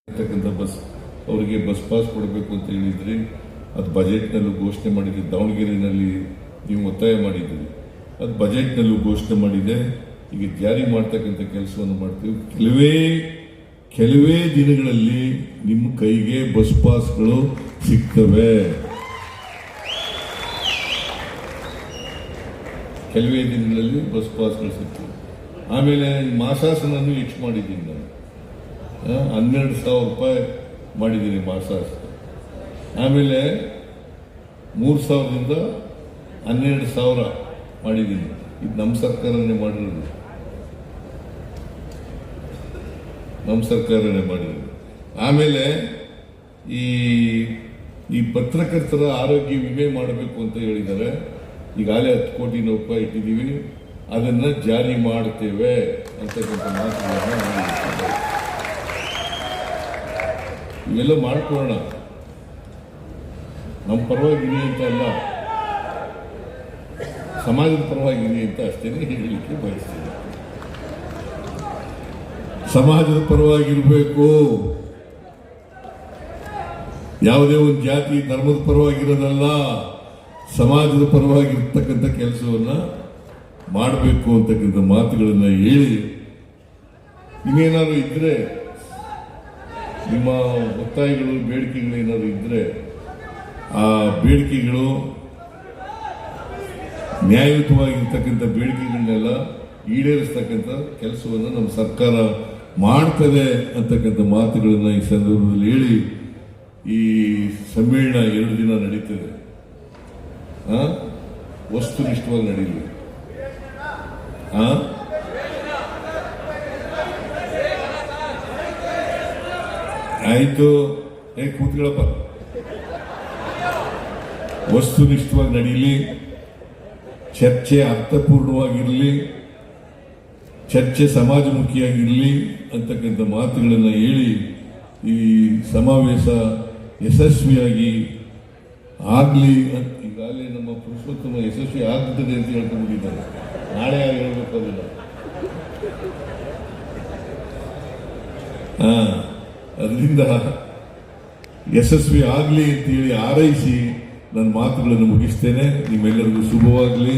Bus ಅವರಿಗೆ bus pass ಕೊಡಬೇಕು ಅಂತ ಹೇಳಿದ್ರಿ. ಅದು ಬಜೆಟ್ನಲ್ಲೂ ಘೋಷಣೆ ಮಾಡಿದ್ರಿ. ದಾವಣಗೆರೆಯಲ್ಲಿ ನೀವು ಒತ್ತಾಯ ಮಾಡಿದ್ರಿ, ಅದು ಬಜೆಟ್ನಲ್ಲೂ ಘೋಷಣೆ ಮಾಡಿದೆ. ಈಗ ಜಾರಿ ಮಾಡ್ತಕ್ಕಂಥ ಕೆಲಸವನ್ನು ಮಾಡ್ತೀವಿ. ಕೆಲವೇ ದಿನಗಳಲ್ಲಿ ನಿಮ್ಮ ಕೈಗೆ ಬಸ್ ಪಾಸ್ಗಳು ಸಿಗ್ತವೆ. ಕೆಲವೇ ದಿನಗಳಲ್ಲಿ ಬಸ್ ಪಾಸ್ಗಳು ಸಿಗ್ತವೆ. ಆಮೇಲೆ ಮಾಸಾಸನನ್ನು ಹೆಚ್ಚು ಮಾಡಿದ್ದೀನಿ ನಾನು. 12,000 ರೂಪಾಯಿ ಮಾಡಿದ್ದೀನಿ ಮಾಸಾಸ. ಆಮೇಲೆ 3,000ದಿಂದ 12,000 ಮಾಡಿದ್ದೀನಿ. ಇದು ನಮ್ಮ ಸರ್ಕಾರನೇ ಮಾಡಿರೋದು, ನಮ್ಮ ಸರ್ಕಾರನೇ ಮಾಡಿರೋದು. ಆಮೇಲೆ ಈ ಪತ್ರಕರ್ತರ ಆರೋಗ್ಯ ವಿಮೆ ಮಾಡಬೇಕು ಅಂತ ಹೇಳಿದ್ದಾರೆ. ಈಗಾಗಲೇ 10 ಕೋಟಿ ರೂಪಾಯಿ ಇಟ್ಟಿದ್ದೀವಿ, ಅದನ್ನ ಜಾರಿ ಮಾಡ್ತೇವೆ ಅಂತಕ್ಕಂಥ ಮಾತುಗಳನ್ನು ಇವೆಲ್ಲ ಮಾಡ್ಕೊಳ್ಳೋಣ. ನಮ್ಮ ಪರವಾಗಿರಿ ಅಂತ ಅಲ್ಲ, ಸಮಾಜದ ಪರವಾಗಿರಿ ಅಂತ ಅಷ್ಟೇನೆ ಹೇಳಲಿಕ್ಕೆ ಬಯಸ್ತೀನಿ. ಸಮಾಜದ ಪರವಾಗಿರಬೇಕು, ಯಾವುದೇ ಒಂದು ಜಾತಿ ಧರ್ಮದ ಪರವಾಗಿರೋದಲ್ಲ, ಸಮಾಜದ ಪರವಾಗಿರ್ತಕ್ಕಂಥ ಕೆಲಸವನ್ನ ಮಾಡಬೇಕು ಅಂತಕ್ಕಂಥ ಮಾತುಗಳನ್ನ ಹೇಳಿ, ಇನ್ನೇನಾದ್ರು ಇದ್ರೆ ನಿಮ್ಮ ಒತ್ತಾಯಗಳು ಬೇಡಿಕೆಗಳು ಏನಾದ್ರು ಇದ್ರೆ ಆ ಬೇಡಿಕೆಗಳು ನ್ಯಾಯಯುತವಾಗಿರ್ತಕ್ಕಂಥ ಬೇಡಿಕೆಗಳನ್ನೆಲ್ಲ ಈಡೇರಿಸ್ತಕ್ಕಂಥ ಕೆಲಸವನ್ನು ನಮ್ಮ ಸರ್ಕಾರ ಮಾಡ್ತದೆ ಅಂತಕ್ಕಂಥ ಮಾತುಗಳನ್ನ ಈ ಸಂದರ್ಭದಲ್ಲಿ ಹೇಳಿ, ಈ ಸಮ್ಮೇಳನ 2 ದಿನ ನಡೀತದೆ. ವಸ್ತುನಿಷ್ಠವಾಗಿ ನಡೀಲಿ. ಆಯ್ತು, ಕೂತ್ಕೊಳ್ಳಪ್ಪ. ವಸ್ತುನಿಷ್ಠವಾಗಿ ನಡೀಲಿ, ಚರ್ಚೆ ಅರ್ಥಪೂರ್ಣವಾಗಿರಲಿ, ಚರ್ಚೆ ಸಮಾಜಮುಖಿಯಾಗಿರಲಿ ಅಂತಕ್ಕಂಥ ಮಾತುಗಳನ್ನು ಹೇಳಿ ಈ ಸಮಾವೇಶ ಯಶಸ್ವಿಯಾಗಿ ಆಗಲಿ ಅಂತ ಈಗಾಗಲೇ ನಮ್ಮ ಪುರುಷೋತ್ತಮ ಯಶಸ್ವಿ ಆಗ್ತದೆ ಅಂತ ಹೇಳ್ಕೊಂಡಿದ್ದಾರೆ. ನಾಳೆ ಹೇಳ್ಬೇಕು ಅದನ್ನ. ಅದರಿಂದ ಯಶಸ್ವಿ ಆಗಲಿ ಅಂತೇಳಿ ಹಾರೈಸಿ ನನ್ನ ಮಾತುಗಳನ್ನು ಮುಗಿಸ್ತೇನೆ. ನಿಮ್ಮೆಲ್ಲರಿಗೂ ಶುಭವಾಗಲಿ.